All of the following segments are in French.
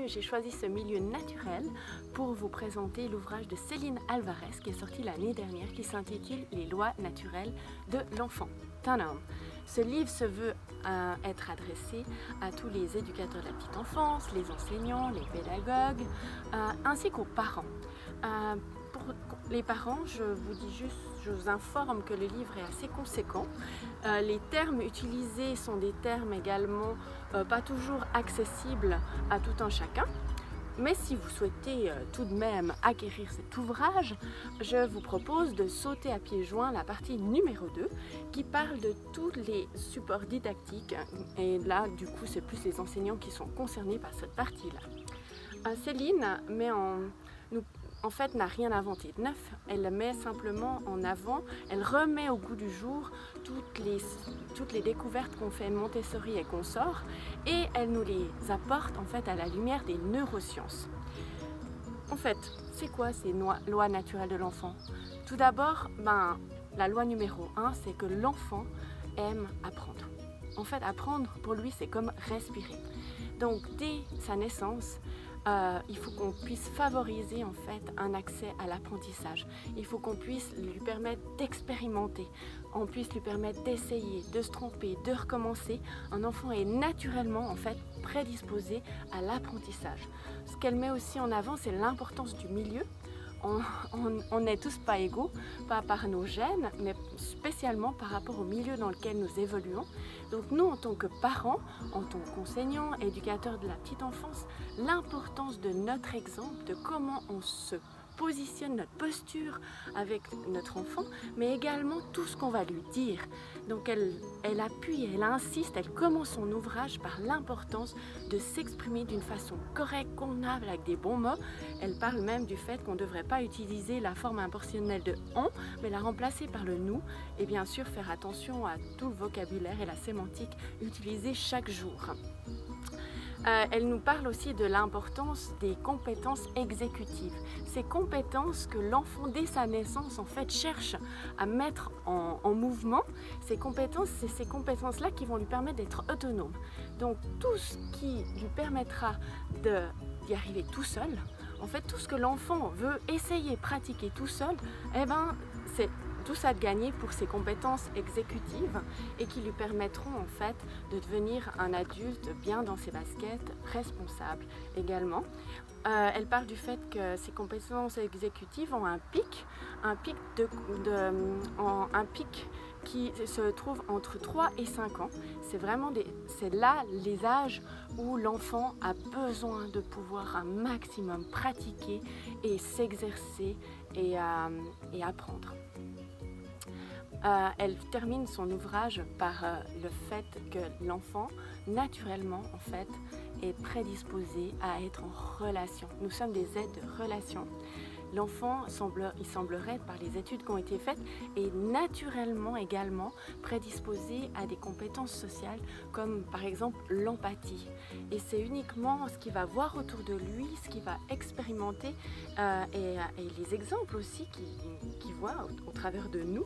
bienvenue. J'ai choisi ce milieu naturel pour vous présenter l'ouvrage de Céline Alvarez qui est sorti l'année dernière, qui s'intitule « Les lois naturelles de l'enfant ». Ce livre se veut être adressé à tous les éducateurs de la petite enfance, les enseignants, les pédagogues, ainsi qu'aux parents. Pour les parents, je vous informe que le livre est assez conséquent. Les termes utilisés sont des termes également pas toujours accessibles à tout un chacun. Mais si vous souhaitez tout de même acquérir cet ouvrage, je vous propose de sauter à pieds joints la partie numéro 2 qui parle de tous les supports didactiques. Et là, du coup, c'est plus les enseignants qui sont concernés par cette partie-là. Céline en fait, n'a rien inventé de neuf, elle met simplement en avant, elle remet au goût du jour toutes les découvertes qu'on fait Montessori et consorts, et elle nous les apporte en fait à la lumière des neurosciences. En fait, c'est quoi ces lois naturelles de l'enfant? Tout d'abord, la loi numéro 1, c'est que l'enfant aime apprendre. En fait, apprendre pour lui, c'est comme respirer. Donc, dès sa naissance, il faut qu'on puisse favoriser en fait un accès à l'apprentissage. Il faut qu'on puisse lui permettre d'expérimenter, on puisse lui permettre d'essayer, de se tromper, de recommencer. Un enfant est naturellement en fait prédisposé à l'apprentissage. Ce qu'elle met aussi en avant, c'est l'importance du milieu. On n'est tous pas égaux, pas par nos gènes, mais spécialement par rapport au milieu dans lequel nous évoluons. Donc nous, en tant que parents, en tant qu'enseignants, éducateurs de la petite enfance, l'importance de notre exemple, de comment on se positionne, notre posture avec notre enfant, mais également tout ce qu'on va lui dire. Donc elle appuie, elle insiste, elle commence son ouvrage par l'importance de s'exprimer d'une façon correcte, convenable, avec des bons mots. Elle parle même du fait qu'on ne devrait pas utiliser la forme impersonnelle de « on », mais la remplacer par le « nous », et bien sûr faire attention à tout le vocabulaire et la sémantique utilisée chaque jour. Elle nous parle aussi de l'importance des compétences exécutives. Ces compétences que l'enfant, dès sa naissance, en fait, cherche à mettre en mouvement. Ces compétences, c'est ces compétences-là qui vont lui permettre d'être autonome. Donc, tout ce qui lui permettra d'y arriver tout seul, en fait, tout ce que l'enfant veut essayer, pratiquer tout seul, c'est tout ça de gagner pour ses compétences exécutives et qui lui permettront en fait de devenir un adulte bien dans ses baskets, responsable également. Elle parle du fait que ces compétences exécutives ont un pic qui se trouve entre 3 et 5 ans. C'est là les âges où l'enfant a besoin de pouvoir un maximum pratiquer et s'exercer et apprendre. Elle termine son ouvrage par le fait que l'enfant, naturellement, en fait, est prédisposé à être en relation. Nous sommes des êtres de relation. L'enfant, il semblerait, par les études qui ont été faites, est naturellement également prédisposé à des compétences sociales, comme par exemple l'empathie. Et c'est uniquement ce qu'il va voir autour de lui, ce qu'il va expérimenter, et les exemples aussi qu'il voit au travers de nous,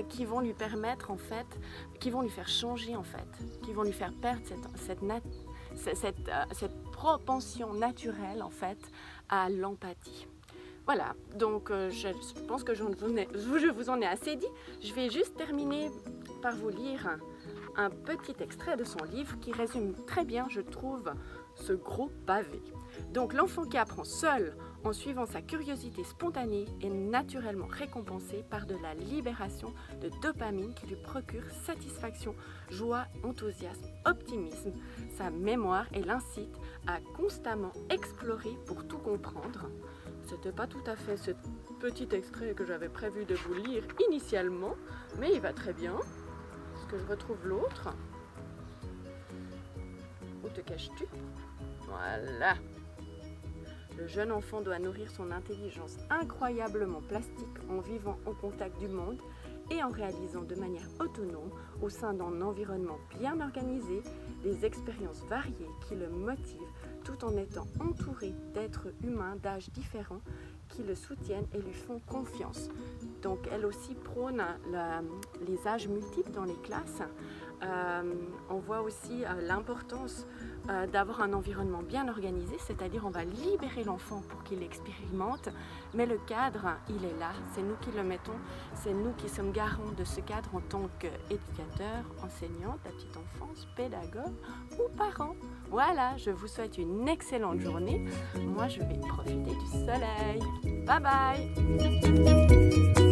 qui vont lui permettre en fait, qui vont lui faire changer en fait, qui vont lui faire perdre cette propension naturelle en fait à l'empathie. Voilà, donc je pense que je vous en ai assez dit. Je vais juste terminer par vous lire un petit extrait de son livre qui résume très bien, je trouve, ce gros pavé. Donc l'enfant qui apprend seul en suivant sa curiosité spontanée est naturellement récompensé par de la libération de dopamine qui lui procure satisfaction, joie, enthousiasme, optimisme, sa mémoire et l'incite à constamment explorer pour tout comprendre. C'était pas tout à fait ce petit extrait que j'avais prévu de vous lire initialement, mais il va très bien. Est-ce que je retrouve l'autre? Où te caches-tu? Voilà. Le jeune enfant doit nourrir son intelligence incroyablement plastique en vivant au contact du monde et en réalisant de manière autonome, au sein d'un environnement bien organisé, des expériences variées qui le motivent tout en étant entouré d'êtres humains d'âges différents qui le soutiennent et lui font confiance. Donc elle aussi prône les âges multiples dans les classes. On voit aussi l'importance d'avoir un environnement bien organisé, c'est-à-dire on va libérer l'enfant pour qu'il expérimente, mais le cadre, il est là, c'est nous qui le mettons, c'est nous qui sommes garants de ce cadre en tant qu'éducateurs, enseignants, la petite enfance, pédagogues ou parents. Voilà, je vous souhaite une excellente journée. Moi, je vais profiter du soleil. Bye bye!